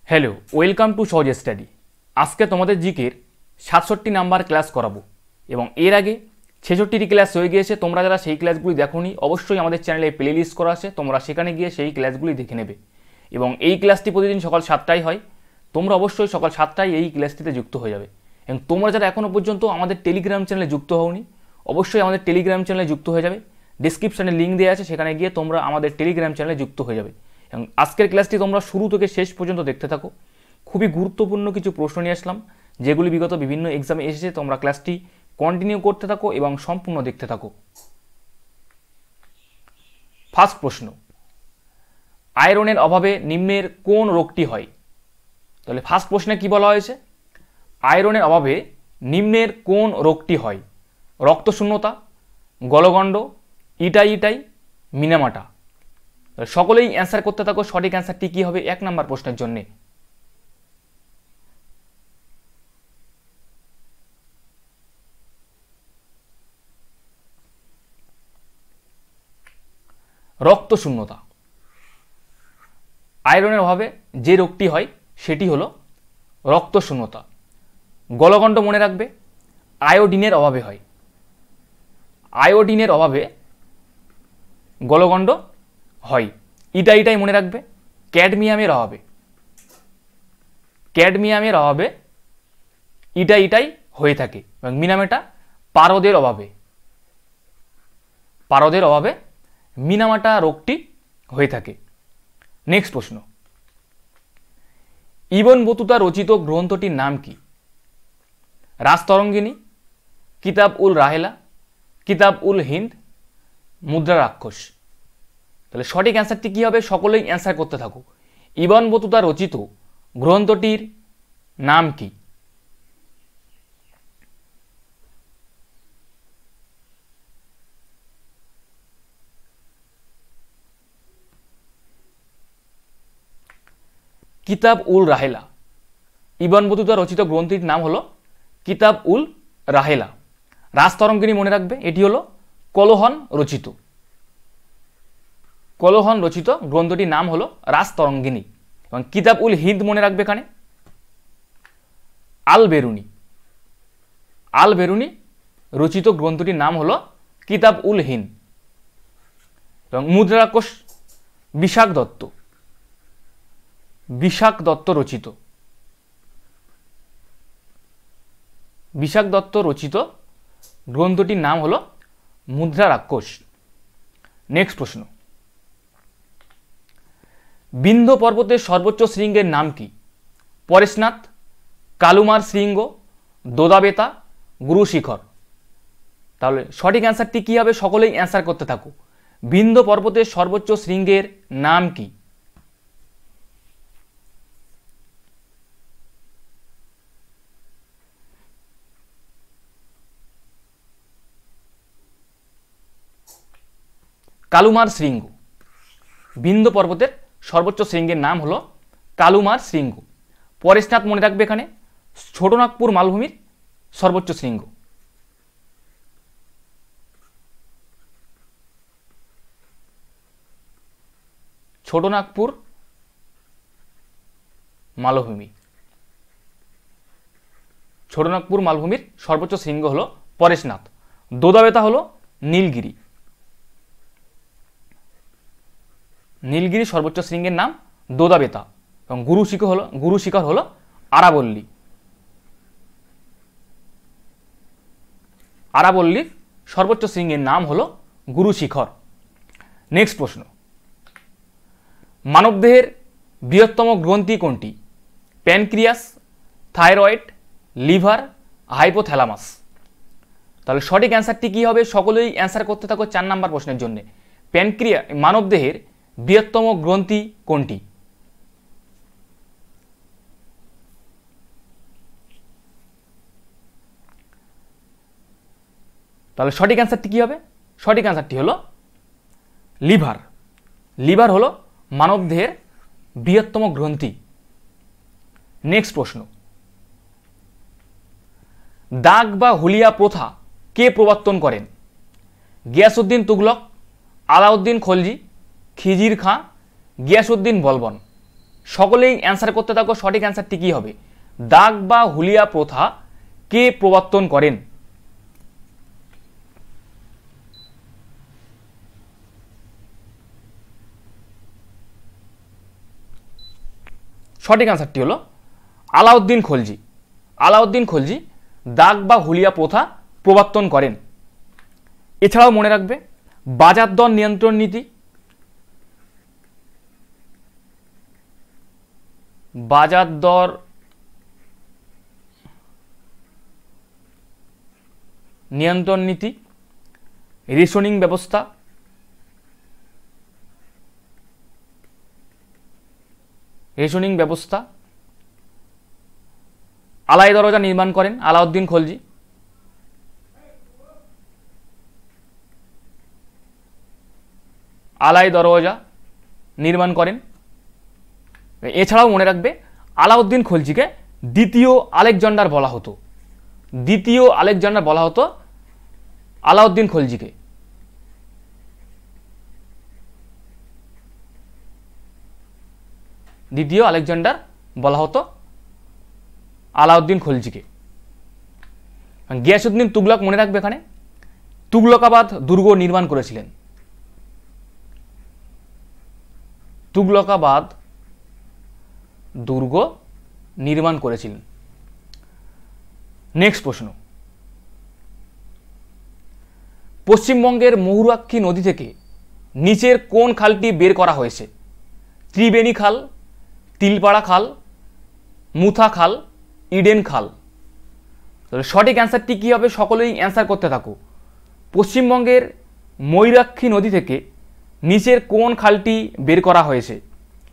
Hello, welcome to সহজ study. আজকে তোমাদের জিকের 67 নাম্বার ক্লাস করাবো এবং এর আগে 66টি ক্লাস হয়ে গিয়েছে। তোমরা যারা সেই ক্লাসগুলি দেখোনি অবশ্যই আমাদের চ্যানেলে প্লে লিস্ট করা আছে, তোমরা সেখানে গিয়ে সেই ক্লাসগুলি দেখে নেবে। এবং এই ক্লাসটি প্রতিদিন সকাল 7টায় হয়, তোমরা অবশ্যই সকাল 7টায় এই ক্লাসটিতে যুক্ত হয়ে যাবে। এবং তোমরা যারা এখনও পর্যন্ত আমাদের টেলিগ্রাম চ্যানেলে যুক্ত হওনি অবশ্যই আমাদের টেলিগ্রাম চ্যানেলে যুক্ত হয়ে যাবে। ডিসক্রিপশানে লিঙ্ক দেওয়া আছে, সেখানে গিয়ে তোমরা আমাদের টেলিগ্রাম চ্যানেলে যুক্ত হয়ে যাবে। এবং আজকের ক্লাসটি তোমরা শুরু থেকে শেষ পর্যন্ত দেখতে থাকো। খুবই গুরুত্বপূর্ণ কিছু প্রশ্ন নিয়ে আসলাম, যেগুলি বিগত বিভিন্ন এক্সামে এসেছে। তোমরা ক্লাসটি কন্টিনিউ করতে থাকো এবং সম্পূর্ণ দেখতে থাকো। ফার্স্ট প্রশ্ন, আয়রনের অভাবে নিম্নের কোন রোগটি হয়? তাহলে ফার্স্ট প্রশ্নে কি বলা হয়েছে? আয়রনের অভাবে নিম্নের কোন রোগটি হয়? রক্তশূন্যতা, গলগণ্ড, ইটাই, মিনামাটা। সকলেই অ্যান্সার করতে থাকো। সঠিক অ্যান্সারটি কী হবে 1 নম্বর প্রশ্নের জন্যে? রক্তশূন্যতা। আয়রনের অভাবে যে রোগটি হয় সেটি হলো রক্তশূন্যতা। গলগণ্ড মনে রাখবে আয়োডিনের অভাবে হয়। আয়োডিনের অভাবে গলগণ্ড হয়। ইটাই মনে রাখবে ক্যাডমিয়ামের অভাবে। ক্যাডমিয়ামের অভাবে ইটাই হয়ে থাকে। এবং মিনামেটা পারদের অভাবে। পারদের অভাবে মিনামাটা রোগটি হয়ে থাকে। নেক্সট প্রশ্ন, ইবন বতুতা রচিত গ্রন্থটির নাম কি? রাজতরঙ্গিনী, কিতাব উল রাহেলা, কিতাব উল হিন্দ, মুদ্রা রাক্ষস। তাহলে সঠিক অ্যান্সারটি কী হবে? সকলেই অ্যান্সার করতে থাকো। ইবন বতুতা রচিত গ্রন্থটির নাম কি? কিতাব উল রাহেলা। ইবন বতুতা রচিত গ্রন্থটির নাম হলো কিতাব উল রাহেলা। রাজতরঙ্গিনী মনে রাখবে এটি হলো কলহন রচিত। কলহন রচিত গ্রন্থটির নাম হলো রাজতরঙ্গিনী। এবং কিতাব উল হিন্দ মনে রাখবে এখানে আল বেরুনি। আল বেরুনি রচিত গ্রন্থটির নাম হলো কিতাব উল হিন্দ। এবং মুদ্রা রাক্ষস বিশাখ দত্ত। বিশাখ দত্ত রচিত। বিশাখ দত্ত রচিত গ্রন্থটির নাম হলো মুদ্রা রাক্ষস। নেক্সট প্রশ্ন, বিন্ধ্য পর্বতের সর্বোচ্চ শৃঙ্গের নাম কি? পরেশনাথ, কালুমার শৃঙ্গ, দোদাবেতা, গুরু শিখর। তাহলে সঠিক অ্যান্সারটি কী হবে? সকলেই অ্যান্সার করতে থাকো। বিন্ধ্য পর্বতের সর্বোচ্চ শৃঙ্গের নাম কি? কালুমার শৃঙ্গ। বিন্ধ্য পর্বতের সর্বোচ্চ শৃঙ্গের নাম হলো কালুমার শৃঙ্গ। পরেশনাথ মনে রাখবে এখানে ছোটনাগপুর মালভূমির সর্বোচ্চ শৃঙ্গ। ছোটনাগপুর মালভূমি। ছোটনাগপুর মালভূমির সর্বোচ্চ শৃঙ্গ হলো পরেশনাথ। দোদাবেতা হলো নীলগিরি। নীলগিরি সর্বোচ্চ শৃঙ্গের নাম দোদাবেতা। এবং গুরু শিখর হলো আরাবল্লী। আরাবল্লীর সর্বোচ্চ শৃঙ্গের নাম হলো গুরু শিখর। নেক্সট প্রশ্ন, মানবদেহের বৃহত্তম গ্রন্থি কোনটি? Pancreas, thyroid, liver, hypothalamus. তাহলে সঠিক অ্যান্সারটি কী হবে? সকলেই অ্যান্সার করতে থাকো 4 নম্বর প্রশ্নের জন্য। মানবদেহের বৃহত্তম গ্রন্থি কোনটি? তাহলে সঠিক অ্যান্সারটি কী হবে? সঠিক অ্যান্সারটি হলো লিভার। লিভার হলো মানবদেহের বৃহত্তম গ্রন্থি। নেক্সট প্রশ্ন, দাগ বা হুলিয়া প্রথা কে প্রবর্তন করেন? গিয়াসউদ্দিন তুগলক, আলাউদ্দিন খলজি, খিজির খাঁ, গিয়াসউদ্দিন বলবন। সকলেই অ্যান্সার করতে থাকো। সঠিক অ্যান্সারটি কী হবে? দাগ বা হুলিয়া প্রথা কে প্রবর্তন করেন? সঠিক অ্যান্সারটি হলো আলাউদ্দিন খলজি। আলাউদ্দিন খলজি দাগ বা হুলিয়া প্রথা প্রবর্তন করেন। এছাড়াও মনে রাখবে বাজার দর নিয়ন্ত্রণ নীতি, বাজার দর নিয়ন্ত্রণ নীতি, রেশনিং ব্যবস্থা, রেশনিং ব্যবস্থা, আলাই দরজা নির্মাণ করেন আলাউদ্দিন খলজি। আলাই দরওয়াজা নির্মাণ করেন। এছাড়াও মনে রাখবে আলাউদ্দিন খলজিকে দ্বিতীয় আলেকজান্ডার বলা হতো। দ্বিতীয় আলেকজান্ডার বলা হতো আলাউদ্দিন খলজিকে। দ্বিতীয় আলেকজান্ডার বলা হতো আলাউদ্দিন খলজিকে। গিয়াসউদ্দিন তুগলক মনে রাখবে এখানে তুগলকাবাদ দুর্গ নির্মাণ করেছিলেন। তুগলকাবাদ দুর্গ নির্মাণ করেছিলেন। নেক্সট প্রশ্ন, পশ্চিমবঙ্গের ময়ূরাক্ষী নদী থেকে নিচের কোন খালটি বের করা হয়েছে? ত্রিবেণী খাল, তিলপাড়া খাল, মুথা খাল, ইডেন খাল। তাহলে সঠিক অ্যান্সারটি কী হবে? সকলেই অ্যান্সার করতে থাকো। পশ্চিমবঙ্গের ময়ূরাক্ষী নদী থেকে নিচের কোন খালটি বের করা হয়েছে?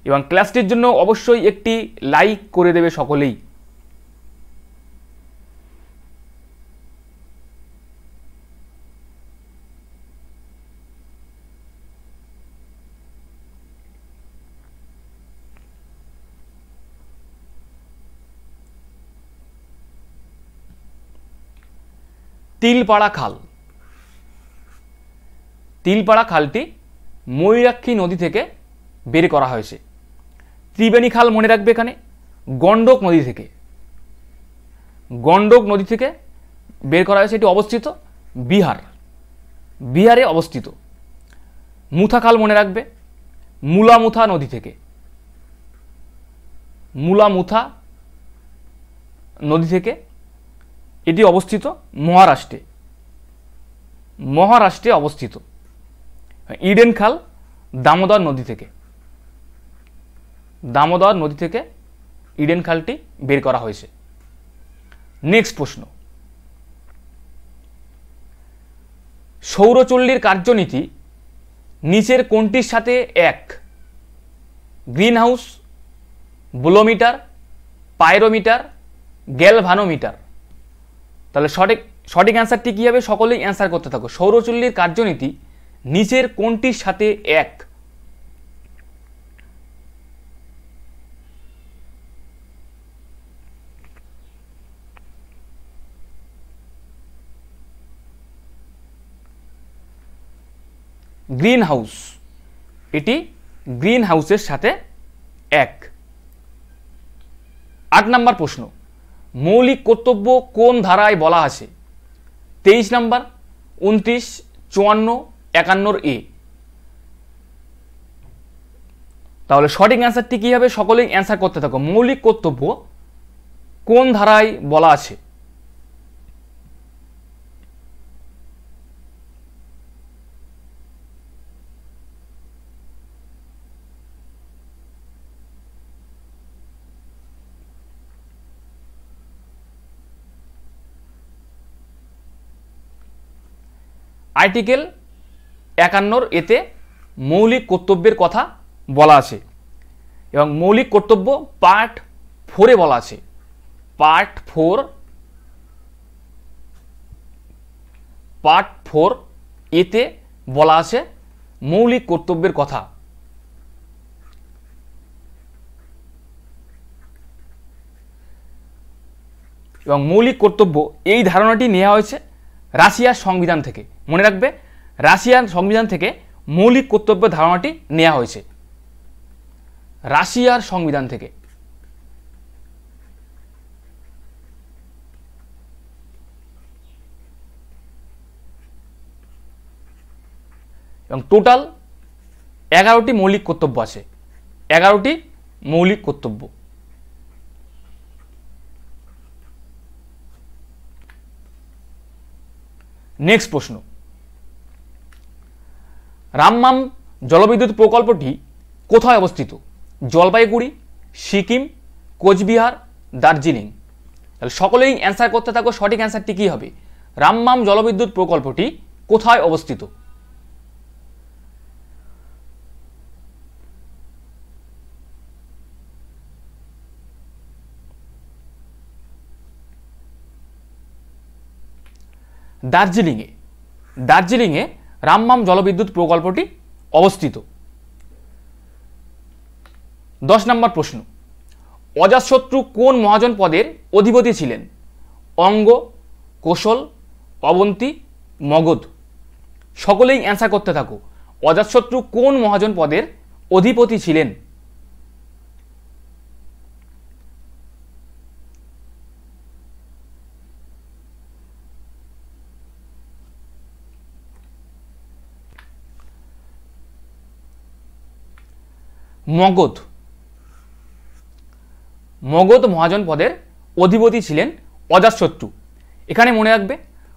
এবং ক্লাসটির জন্য অবশ্যই একটি লাইক করে দেবে সকলেই। তিলপাড়া খাল। তিলপাড়া খালটি ময়ূরাক্ষী নদী থেকে বের করা হয়েছে। ত্রিবেণী খাল মনে রাখবে এখানে গণ্ডক নদী থেকে, গণ্ডক নদী থেকে বের করা হয়েছে। এটি অবস্থিত বিহার, বিহারে অবস্থিত। মুথা খাল মনে রাখবে মুলামুথা নদী থেকে, মুলামুথা নদী থেকে। এটি অবস্থিত মহারাষ্ট্রে, মহারাষ্ট্রে অবস্থিত। ইডেন খাল দামোদর নদী থেকে, দামোদর নদী থেকে ইডেন খালটি বের করা হয়েছে। নেক্সট প্রশ্ন, সৌরচুল্লির কার্যনীতি নিচের কোনটির সাথে এক? Green house, bolometer, pyrometer, galvanometer. তাহলে সঠিক অ্যান্সারটি কী হবে? সকলেই অ্যান্সার করতে থাকো। সৌরচুল্লির কার্যনীতি নিচের কোনটির সাথে এক? গ্রিন হাউস, এটি গ্রিন হাউসের সাথে এক। 8 নম্বর প্রশ্ন, মৌলিক কর্তব্য কোন ধারায় বলা আছে? 23 নম্বর, 29, 54, 51 এ। তাহলে সঠিক অ্যান্সারটি কী হবে? সকলেই অ্যান্সার করতে থাকো। মৌলিক কর্তব্য কোন ধারায় বলা আছে? আর্টিকেল 51 এতে মৌলিক কর্তব্যের কথা বলা আছে এবং মৌলিক কর্তব্য পার্ট 4-এ বলা আছে। পার্ট 4 এতে বলা আছে মৌলিক কর্তব্যের কথা। এবং মৌলিক কর্তব্য এই ধারণাটি নেওয়া হয়েছে রাশিয়ার সংবিধান থেকে। মনে রাখবে রাশিয়ার সংবিধান থেকে মৌলিক কর্তব্যের ধারণাটি নেওয়া হয়েছে। রাশিয়ার সংবিধান থেকে। এবং টোটাল 11টি মৌলিক কর্তব্য আছে, 11টি মৌলিক কর্তব্য। নেক্সট প্রশ্ন, রামমাম জলবিদ্যুৎ প্রকল্পটি কোথায় অবস্থিত? জলপাইগুড়ি, সিকিম, কোচবিহার, দার্জিলিং। তাহলে সকলেই অ্যান্সার করতে থাকো, সঠিক অ্যান্সারটি কী হবে? রামমাম জলবিদ্যুৎ প্রকল্পটি কোথায় অবস্থিত? দার্জিলিংয়ে। দার্জিলিংয়ে রামমাম জলবিদ্যুৎ প্রকল্পটি অবস্থিত। 10 নম্বর প্রশ্ন, অজাতশত্রু কোন মহাজন পদের অধিপতি ছিলেন? অঙ্গ, কোশল, অবন্তী, মগধ। সকলেই অ্যান্সার করতে থাকো, অজাতশত্রু কোন মহাজন পদের অধিপতি ছিলেন? মগধ। মগধ মহাজন পদের অধিপতি ছিলেন অজাতশত্রু। এখানে মনে রাখবে,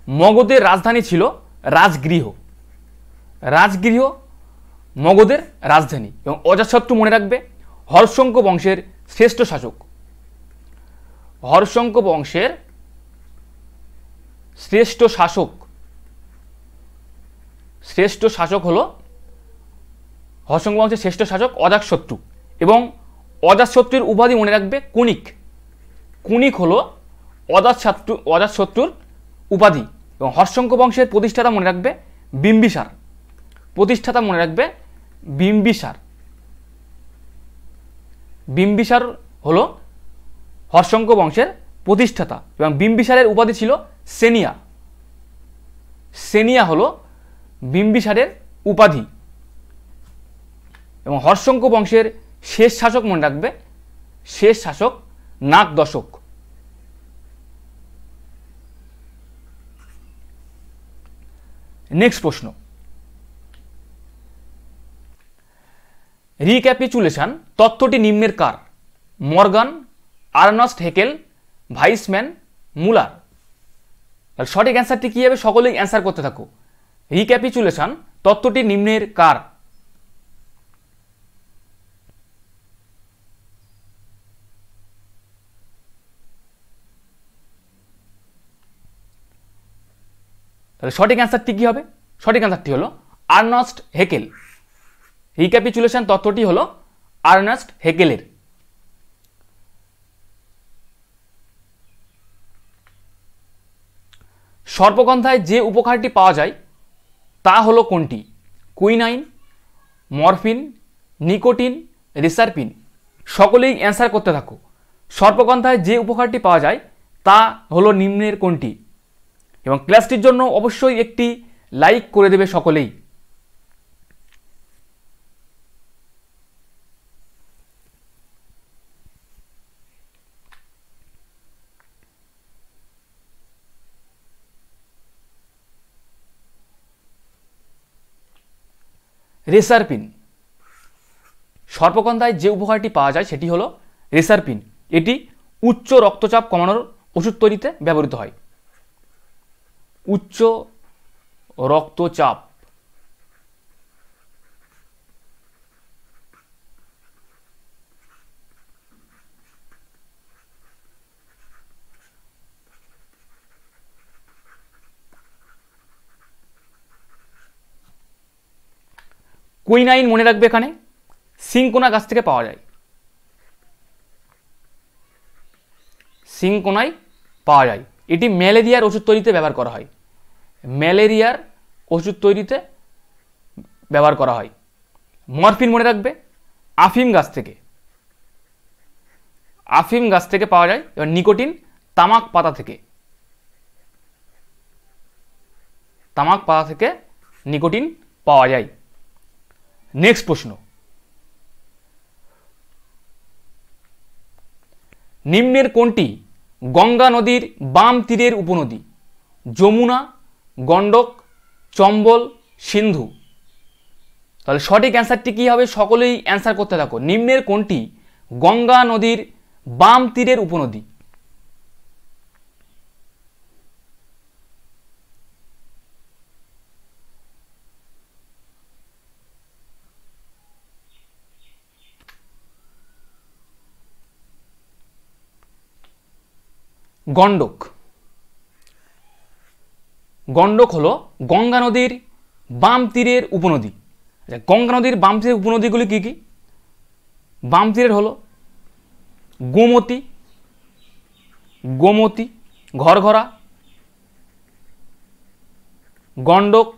মগধের রাজধানী ছিল রাজগৃহ। রাজগৃহ মগধের রাজধানী। এবং অজাতশত্রু মনে রাখবে হর্ষঙ্ক বংশের শ্রেষ্ঠ শাসক। হর্ষঙ্ক বংশের শ্রেষ্ঠ শাসক, শ্রেষ্ঠ শাসক হলো হর্ষঙ্ক বংশের শ্রেষ্ঠ শাসক অজাতশত্রু। এবং অজাতশত্রুর উপাধি মনে রাখবে কুনিক। কুনিক হলো অজাতশত্রুর উপাধি। এবং হর্ষঙ্ক বংশের প্রতিষ্ঠাতা মনে রাখবে বিম্বিসার। প্রতিষ্ঠাতা মনে রাখবে বিম্বিসার। বিম্বিসার হলো হর্ষঙ্ক বংশের প্রতিষ্ঠাতা। এবং বিম্বিসারের উপাধি ছিল সেনিয়া। সেনিয়া হলো বিম্বিসারের উপাধি। এবং হর্ষঙ্ক বংশের শেষ শাসক মনে রাখবে, শেষ শাসক নাগ দশক। নেক্সট প্রশ্ন, রিক্যাপিচুলেশন তত্ত্বটি নিম্নের কার? মর্গান, আর্নস্ট হেকেল, ভাইসম্যান, মুলার। সঠিক অ্যান্সারটি কী হবে? সকলেই অ্যান্সার করতে থাকো। রিক্যাপিচুলেশন তত্ত্বটি নিম্নের কার? তাহলে সঠিক অ্যান্সারটি কী হবে? সঠিক অ্যান্সারটি হলো আর্নস্ট হেকেল। রিক্যাপিচুলেশন তত্ত্বটি হলো আর্নস্ট হেকেলের। সর্পগন্ধায় যে উপকারটি পাওয়া যায় তা হলো কোনটি? Quinine, morphine, nicotine, reserpine. সকলেই অ্যান্সার করতে থাকো। সর্পগন্ধায় যে উপকারটি পাওয়া যায় তা হলো নিম্নের কোনটি? এবং ক্লাসটির জন্য অবশ্যই একটি লাইক করে দেবে সকলেই। রেসারপিন। সর্পগন্ধায় যে উপকারটি পাওয়া যায় সেটি হলো রেসারপিন। এটি উচ্চ রক্তচাপ কমানোর ওষুধ তৈরিতে ব্যবহৃত হয়। উচ্চ রক্তচাপ কুইনাইন মনে রাখবে এখানে সিংকোনা গাছ থেকে পাওয়া যায়। সিংকোনাই পাওয়া যায়। এটি ম্যালেরিয়ার ওষুধ তৈরিতে ব্যবহার করা হয়। ম্যালেরিয়ার ওষুধ তৈরিতে ব্যবহার করা হয়। মরফিন মনে রাখবে আফিম গাছ থেকে। আফিম গাছ থেকে পাওয়া যায়। এবার নিকোটিন তামাক পাতা থেকে। তামাক পাতা থেকে নিকোটিন পাওয়া যায়। নেক্সট প্রশ্ন, নিম্নের কোনটি গঙ্গা নদীর বাম তীরের উপনদী? যমুনা, গণ্ডক, চম্বল, সিন্ধু। তাহলে সঠিক অ্যান্সারটি কী হবে? সকলেই অ্যান্সার করতে থাকো। নিম্নের কোনটি গঙ্গা নদীর বাম তীরের উপনদী? গণ্ডক। গণ্ডক হলো গঙ্গা নদীর বাম তীরের উপনদী। গঙ্গা নদীর বাম তীরের উপনদীগুলি কী কী? বাম তীরের হলো গোমতী, গোমতী, ঘরঘরা, গণ্ডক,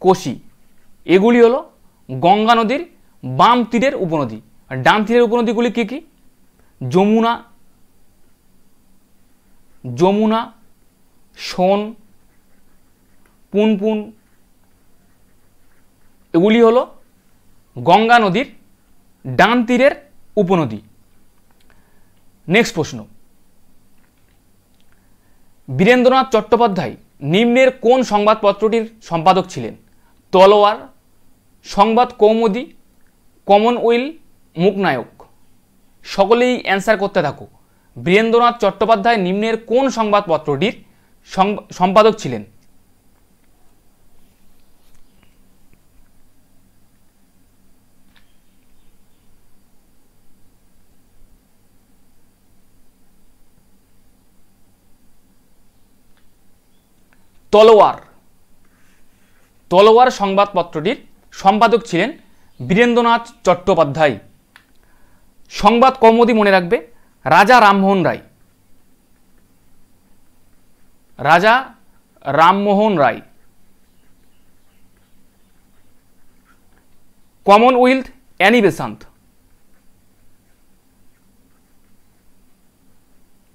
কোশি। এগুলি হলো গঙ্গা নদীর বাম তীরের উপনদী। আর ডান তীরের উপনদীগুলি কী কী? যমুনা, যমুনা, সোন, পুনপুন। এগুলি হলো গঙ্গা নদীর ডান তীরের উপনদী। নেক্সট প্রশ্ন, বীরেন্দ্রনাথ চট্টোপাধ্যায় নিম্নের কোন সংবাদপত্রটির সম্পাদক ছিলেন? তলোয়ার, সংবাদ কৌমুদী, কমনওয়েলথ, মুকনায়ক। সকলেই অ্যান্সার করতে থাকো। বীরেন্দ্রনাথ চট্টোপাধ্যায় নিম্নের কোন সংবাদপত্রটির সম্পাদক ছিলেন? তলোয়ার। তলোয়ার সংবাদপত্রটির সম্পাদক ছিলেন বীরেন্দ্রনাথ চট্টোপাধ্যায়। সংবাদ কৌমুদী মনে রাখবে রাজা Rammohan Roy. Raja Rammohan Roy. Commonwealth Annie Besant.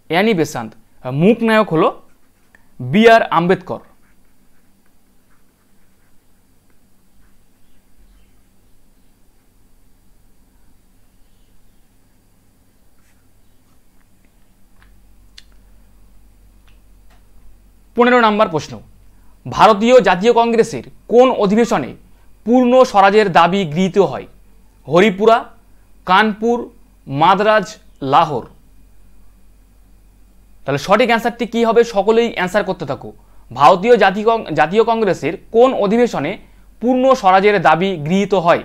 Annie Besant. Mooknayak হলো বি.আর. আম্বেদকর। পনেরো নম্বর প্রশ্ন, ভারতীয় জাতীয় কংগ্রেসের কোন অধিবেশনে পূর্ণ স্বরাজের দাবি গৃহীত হয়? হরিপুরা, কানপুর, মাদ্রাজ, লাহোর। তাহলে সঠিক অ্যান্সারটি কী হবে? সকলেই অ্যান্সার করতে থাকো। ভারতীয় জাতীয় কংগ্রেসের কোন অধিবেশনে পূর্ণ স্বরাজের দাবি গৃহীত হয়?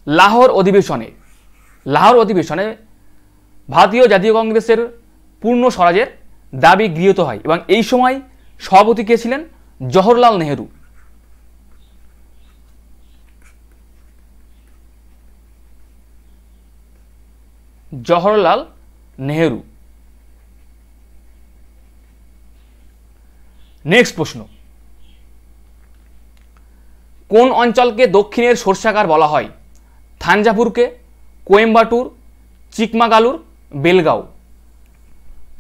লাহোর অধিবেশনে। লাহোর অধিবেশনে ভারতীয় জাতীয় কংগ্রেসের পূর্ণ স্বরাজের দাবি গৃহীত হয় এবং এই সময় সভাপতি কে ছিলেন? জওহরলাল নেহেরু। জওহরলাল নেহেরু। নেক্সট প্রশ্ন, কোন অঞ্চলকে দক্ষিণের সর্ষাগার বলা হয়? থাঞ্জাভুরকে, কোয়েম্বাটুর, চিকমাগালুর, বেলগাঁও।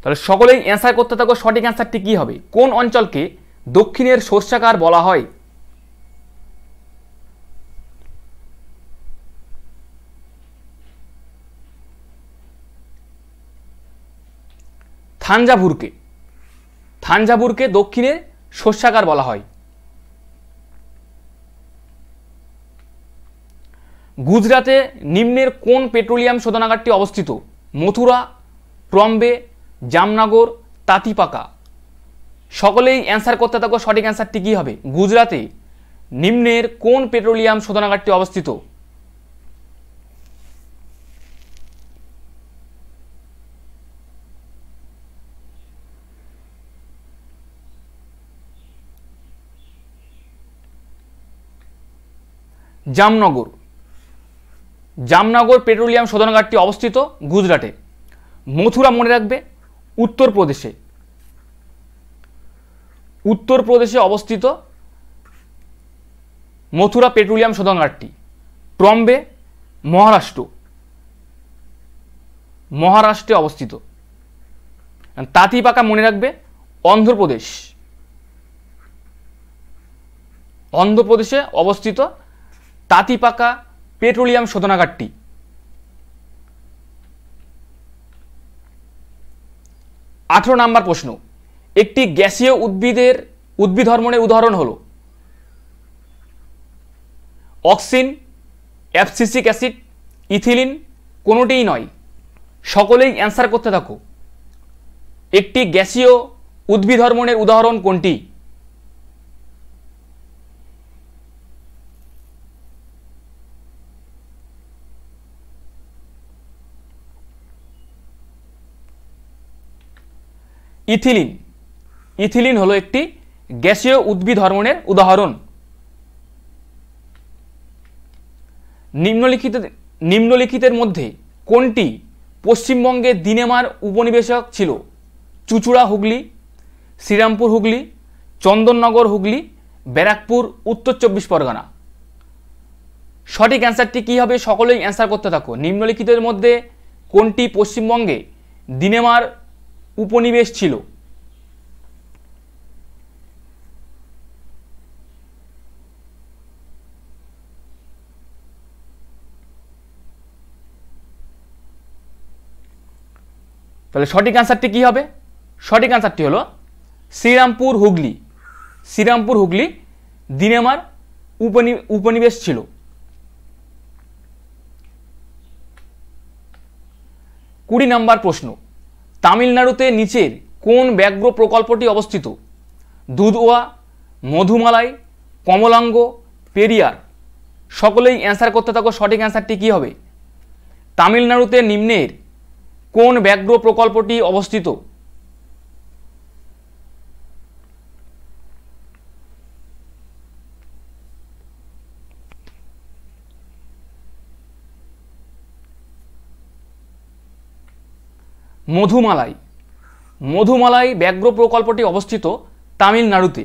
তাহলে সকলেই অ্যান্সার করতে থাকো। সঠিক অ্যান্সারটি কী হবে? কোন অঞ্চলকে দক্ষিণের সর্ষাগার বলা হয়? থাঞ্জাভুরকে। থাঞ্জাভুরকে দক্ষিণের সর্ষাগার বলা হয়। গুজরাটে নিম্নের কোন পেট্রোলিয়াম শোধনাগারটি অবস্থিত? মথুরা, ট্রম্বে, জামনগর, তাতিপাকা। সকলেই অ্যান্সার করতে থাকো। সঠিক অ্যান্সারটি কী হবে? গুজরাটে নিম্নের কোন পেট্রোলিয়াম শোধনাগারটি অবস্থিত? জামনগর। জামনগর পেট্রোলিয়াম শোধনাগারটি অবস্থিত গুজরাটে। মথুরা মনে রাখবে উত্তরপ্রদেশে। উত্তরপ্রদেশে অবস্থিত মথুরা পেট্রোলিয়াম শোধনাগারটি। ট্রম্বে মহারাষ্ট্র। মহারাষ্ট্রে অবস্থিত। তাঁতিপাকা মনে রাখবে অন্ধ্রপ্রদেশ, অন্ধ্রপ্রদেশে অবস্থিত তাঁতিপাকা পেট্রোলিয়াম শোধনাগারটি। 18 নম্বর প্রশ্ন, একটি গ্যাসীয় উদ্ভিদ হরমোনের উদাহরণ হলো অক্সিন, অ্যাবসিসিক অ্যাসিড, ইথিলিন, কোনোটিই নয়। সকলেই অ্যান্সার করতে থাকো। একটি গ্যাসীয় উদ্ভিদ হরমোনের উদাহরণ কোনটি? ইথিলিন। ইথিলিন হলো একটি গ্যাসীয় উদ্ভিদ হরমোনের উদাহরণ। নিম্নলিখিতের মধ্যে কোনটি পশ্চিমবঙ্গে দিনেমার উপনিবেশক ছিল? চুঁচুড়া হুগলি, শ্রীরামপুর হুগলি, চন্দননগর হুগলি, ব্যারাকপুর উত্তর 24 পরগনা। সঠিক অ্যান্সারটি কী হবে? সকলেই অ্যান্সার করতে থাকো। নিম্নলিখিতের মধ্যে কোনটি পশ্চিমবঙ্গে দিনেমার উপনিবেশ ছিল? তাহলে সঠিক অ্যান্সারটি কী হবে? সঠিক অ্যান্সারটি হলো শ্রীরামপুর হুগলি। শ্রীরামপুর হুগলি দিনেমার উপনিবেশ ছিল। কুড়ি নম্বর প্রশ্ন, তামিলনাড়ুতে নিচের কোন ব্যাঘ্র প্রকল্পটি অবস্থিত? দুধওয়া, মধুমালাই, কমলাঙ্গ, পেরিয়ার। সকলেই অ্যান্সার করতে থাকো। সঠিক অ্যান্সারটি কী হবে? তামিলনাড়ুতে নিম্নের কোন ব্যাঘ্র প্রকল্পটি অবস্থিত? মধুমালাই। মধুমালাই ব্যাঘ্র প্রকল্পটি অবস্থিত তামিলনাড়ুতে।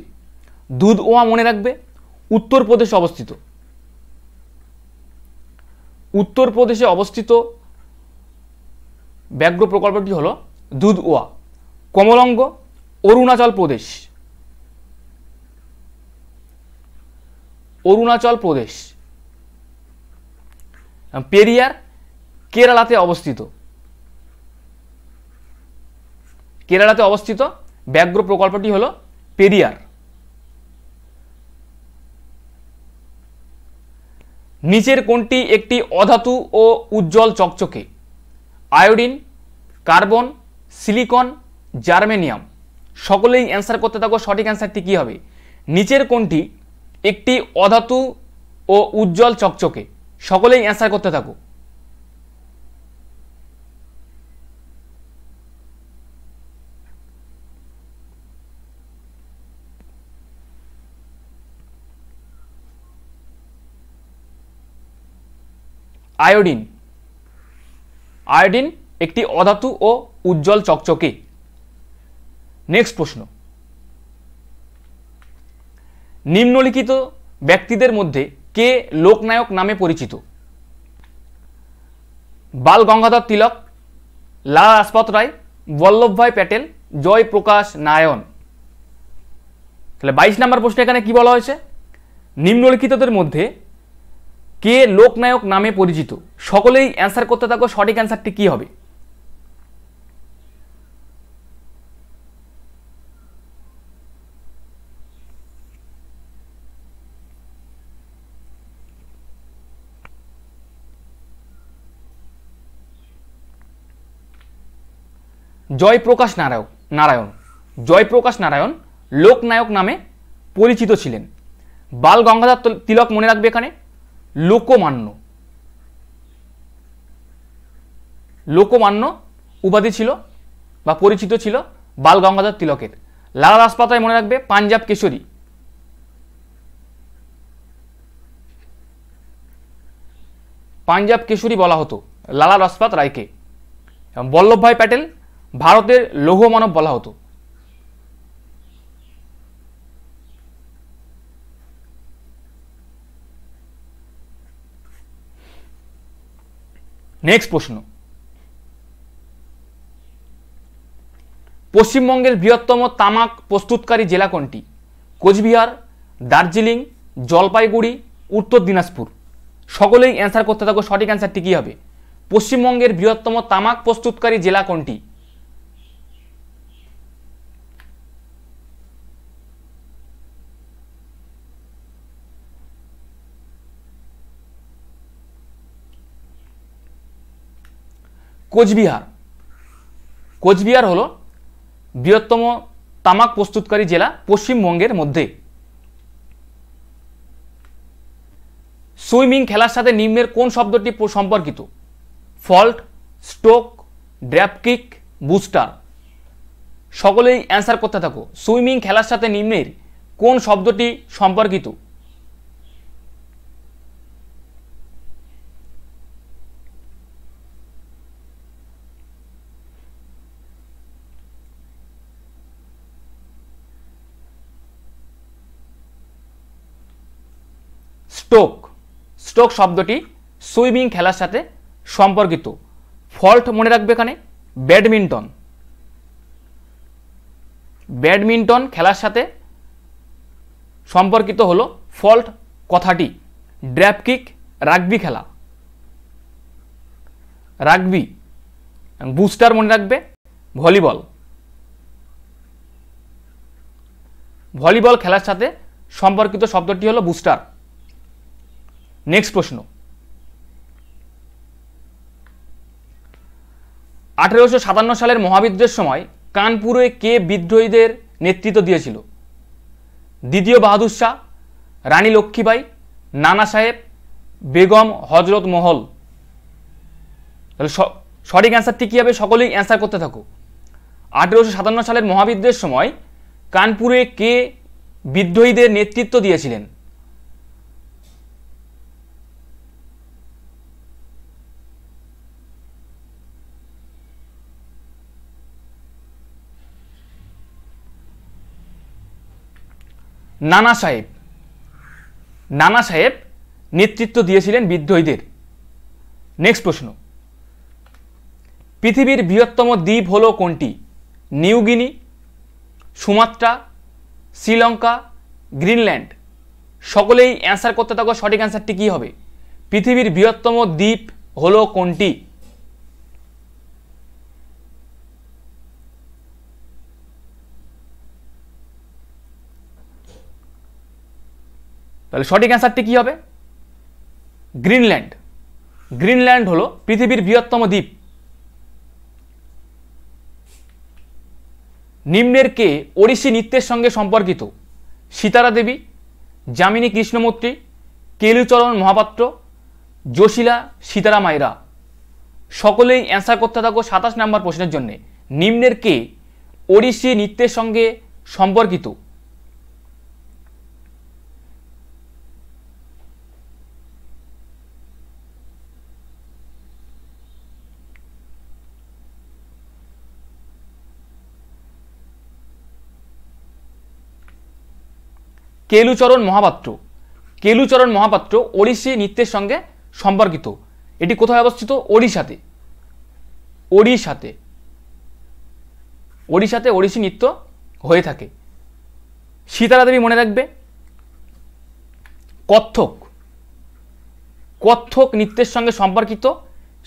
দুধওয়া মনে রাখবে উত্তরপ্রদেশে অবস্থিত। উত্তরপ্রদেশে অবস্থিত ব্যাঘ্র প্রকল্পটি হলো দুধওয়া। কমলাঙ্গ অরুণাচল প্রদেশ। অরুণাচল প্রদেশ। পেরিয়ার কেরালাতে অবস্থিত। কেরালাতে অবস্থিত ব্যাঘ্র প্রকল্পটি হলো পেরিয়ার। নিচের কোনটি একটি অধাতু ও উজ্জ্বল চকচকে? Iodine, carbon, silicon, germanium. সকলেই অ্যান্সার করতে থাকো। সঠিক অ্যান্সারটি কী হবে? নিচের কোনটি একটি অধাতু ও উজ্জ্বল চকচকে? সকলেই অ্যান্সার করতে থাকো। আয়োডিন। আয়োডিন একটি অধাতু ও উজ্জ্বল চকচকে। নেক্সট প্রশ্ন, নিম্নলিখিত ব্যক্তিদের মধ্যে কে লোকনায়ক নামে পরিচিত? বাল গঙ্গাধর তিলক, লালা লাজপত রায়, বল্লভভাই প্যাটেল, জয়প্রকাশ নারায়ণ। তাহলে 22 নম্বর প্রশ্ন এখানে কি বলা হয়েছে? নিম্নলিখিতদের মধ্যে কে লোকনায়ক নামে পরিচিত? সকলেই অ্যান্সার করতে থাকো। সঠিক অ্যান্সারটি কি হবে? জয়প্রকাশ নারায়ণ। জয়প্রকাশ নারায়ণ লোকনায়ক নামে পরিচিত ছিলেন। বাল গঙ্গাধর তিলক মনে রাখবে এখানে লোকমান্য। লোকমান্য উপাধি ছিল বা পরিচিত ছিল বাল গঙ্গাধর তিলকের। লালা লাজপত রায় মনে রাখবে পাঞ্জাব কেশরী। পাঞ্জাব কেশরী বলা হতো লালা লাজপত রায়কে। এবং বল্লভভাই প্যাটেল ভারতের লৌহ মানব বলা হতো। নেক্সট প্রশ্ন, পশ্চিমবঙ্গের বৃহত্তম তামাক প্রস্তুতকারী জেলা কোনটি? কোচবিহার, দার্জিলিং, জলপাইগুড়ি, উত্তর দিনাজপুর। সকলেই অ্যান্সার করতে থাকো, সঠিক অ্যান্সারটি কী হবে? পশ্চিমবঙ্গের বৃহত্তম তামাক প্রস্তুতকারী জেলা কোনটি? কোচবিহার। কোচবিহার হলো বৃহত্তম তামাক প্রস্তুতকারী জেলা পশ্চিমবঙ্গের মধ্যে। সুইমিং খেলার সাথে নিম্নের কোন শব্দটি সম্পর্কিত? Fault, stroke, draft kick, booster. সকলেই অ্যান্সার করতে থাকো। সুইমিং খেলার সাথে নিম্নের কোন শব্দটি সম্পর্কিত? স্ট্রোক। স্ট্রোক শব্দটি সুইমিং খেলার সাথে সম্পর্কিত। ফল্ট মনে রাখবে এখানে ব্যাডমিন্টন। ব্যাডমিন্টন খেলার সাথে সম্পর্কিত হলো ফল্ট কথাটি। ড্র্যাপ কিক রাগবি খেলা, রাগবি। বুস্টার মনে রাখবে ভলিবল। ভলিবল খেলার সাথে সম্পর্কিত শব্দটি হলো বুস্টার। নেক্সট প্রশ্ন, 1857 সালের মহাবিদ্রোহের সময় কানপুরে কে বিদ্রোহীদের নেতৃত্ব দিয়েছিল? দ্বিতীয় বাহাদুর শাহ, রানী লক্ষ্মীবাই, নানা সাহেব, বেগম হজরত মহল। তাহলে সঠিক অ্যান্সারটি কী হবে? সকলেই অ্যান্সার করতে থাকো। 1857 সালের মহাবিদ্রোহের সময় কানপুরে কে বিদ্রোহীদের নেতৃত্ব দিয়েছিলেন? নানা সাহেব। নানা সাহেব নেতৃত্ব দিয়েছিলেন বিদ্রোহীদের। নেক্সট প্রশ্ন, পৃথিবীর বৃহত্তম দ্বীপ হলো কোনটি? New Guinea, Sumatra, Sri Lanka, Greenland. সকলেই অ্যান্সার করতে থাকো, সঠিক অ্যান্সারটি কী হবে? পৃথিবীর বৃহত্তম দ্বীপ হলো কোনটি? তাহলে সঠিক অ্যান্সারটি কী হবে? গ্রিনল্যান্ড। গ্রিনল্যান্ড হলো পৃথিবীর বৃহত্তম দ্বীপ। নিম্নের কে ওড়িশি নৃত্যের সঙ্গে সম্পর্কিত? সীতারা দেবী, যামিনী কৃষ্ণমূর্তি, কেলুচরণ মহাপাত্র, জোশিলা সীতারা মাইরা। সকলেই অ্যান্সার করতে থাকো 27 নম্বর প্রশ্নের জন্য। নিম্নের কে ওড়িশি নৃত্যের সঙ্গে সম্পর্কিত? কেলুচরণ মহাপাত্র। কেলুচরণ মহাপাত্র ওড়িশি নৃত্যের সঙ্গে সম্পর্কিত। এটি কোথায় অবস্থিত? ওড়িশাতে। ওড়িশাতে। ওড়িশাতে ওড়িশি নৃত্য হয়ে থাকে। সীতারা দেবী মনে রাখবে কত্থক। কত্থক নৃত্যের সঙ্গে সম্পর্কিত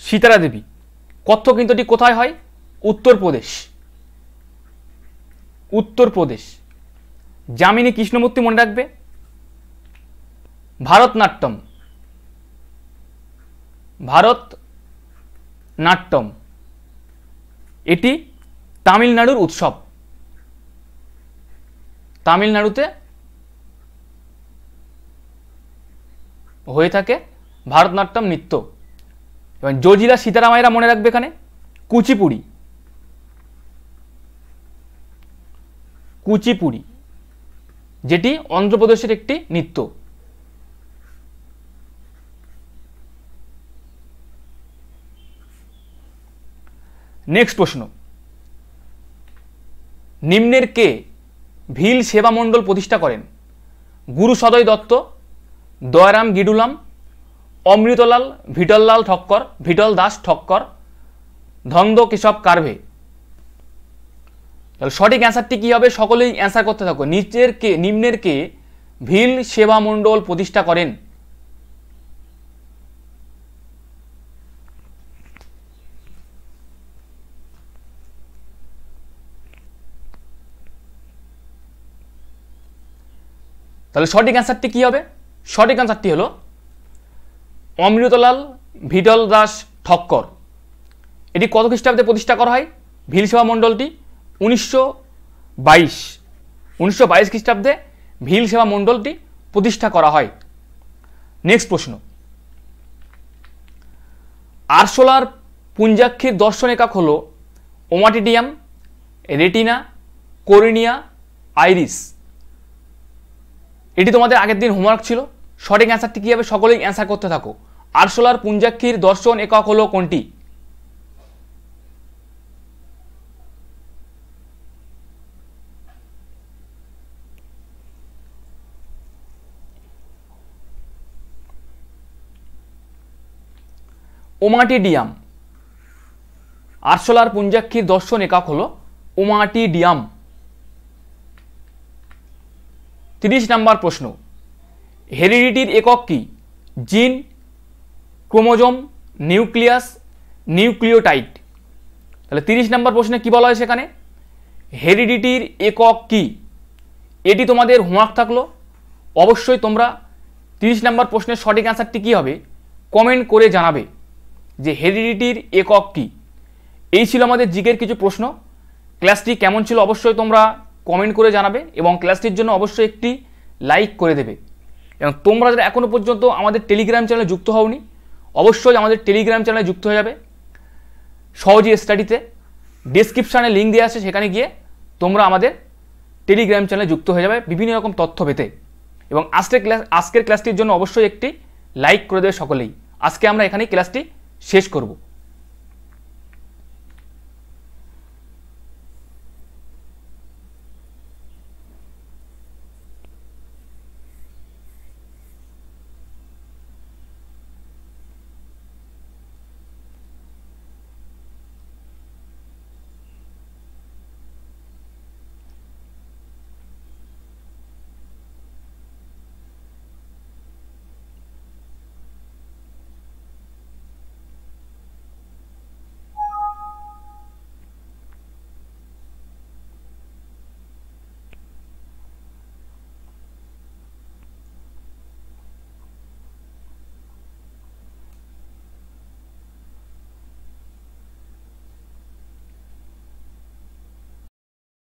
সীতারা দেবী। কত্থক নৃত্যটি কোথায় হয়? উত্তরপ্রদেশ। উত্তরপ্রদেশ। যামিনী কৃষ্ণমূর্তি মনে রাখবে ভারতনাট্যম। ভারতনাট্যম এটি তামিলনাড়ুর উৎসব। তামিলনাড়ুতে হয়ে থাকে ভারতনাট্যম নৃত্য। এবং জজিলা সীতারামাইরা মনে রাখবে এখানে কুচিপুড়ি। কুচিপুড়ি যেটি অন্ধ্রপ্রদেশের একটি নৃত্য। নেক্সট প্রশ্ন, নিম্নের কে ভিল সেবা মণ্ডল প্রতিষ্ঠা করেন? গুরু সদয় দত্ত, দয়ারাম গিডুলাম, অমৃতলাল ভিটললাল ঠক্কর, ভিটল দাস ঠক্কর, ধন্দ কেশব কারভে। তাহলে সঠিক অ্যান্সারটি কী হবে? সকলেই অ্যান্সার করতে থাকো। নিম্নের কে ভিল সেবা মণ্ডল প্রতিষ্ঠা করেন? তাহলে সঠিক অ্যান্সারটি কী হবে? সঠিক অ্যান্সারটি হলো অমৃতলাল ভিডল দাস ঠক্কর। এটি কত খ্রিস্টাব্দে প্রতিষ্ঠা করা হয় ভিল সেবা মণ্ডলটি? 1922 খ্রিস্টাব্দে ভিল সেবা মণ্ডলটি প্রতিষ্ঠা করা হয়। নেক্সট প্রশ্ন, আরশোলার পুঞ্জাক্ষীর দর্শন একক হল ওমাটিডিয়াম, রেটিনা, কোরিনিয়া, আইরিস। এটি তোমাদের আগের দিন হোমওয়ার্ক ছিল। সঠিক অ্যান্সারটি কী হবে? সকলেই অ্যান্সার করতে থাকো। আরশোলার পুঞ্জাক্ষীর দর্শন একক হলো কোনটি? ওমাটিডিয়াম। আরশোলার পুঞ্জাক্ষীর দর্শন একক হলো ওমাটিডিয়াম। 30 নম্বর প্রশ্ন, হেরিডিটির একক কি? জিন, ক্রোমোজোম, নিউক্লিয়াস, নিউক্লিওটাইড। তাহলে 30 নম্বর প্রশ্নে কি বলা হয় সেখানে? হেরিডিটির একক কি? এটি তোমাদের হোমওয়ার্ক থাকলো। অবশ্যই তোমরা 30 নম্বর প্রশ্নের সঠিক অ্যান্সারটি কী হবে কমেন্ট করে জানাবে যে হেরিডিটির একক কি। এই ছিল আমাদের জিকের কিছু প্রশ্ন। ক্লাসটি কেমন ছিল অবশ্যই তোমরা কমেন্ট করে জানাবে এবং ক্লাসটির জন্য অবশ্যই একটি লাইক করে দেবে। এবং তোমরা যারা এখনও পর্যন্ত আমাদের টেলিগ্রাম চ্যানেলে যুক্ত হওনি অবশ্যই আমাদের টেলিগ্রাম চ্যানেলে যুক্ত হয়ে যাবে। সহজে স্টাডিতে ডেসক্রিপশানে লিঙ্ক দেওয়া আছে, সেখানে গিয়ে তোমরা আমাদের টেলিগ্রাম চ্যানেলে যুক্ত হয়ে যাবে বিভিন্ন রকম তথ্য পেতে। এবং আজকের ক্লাসটির জন্য অবশ্যই একটি লাইক করে দেবে সকলেই। আজকে আমরা এখানেই ক্লাসটি শেষ করব।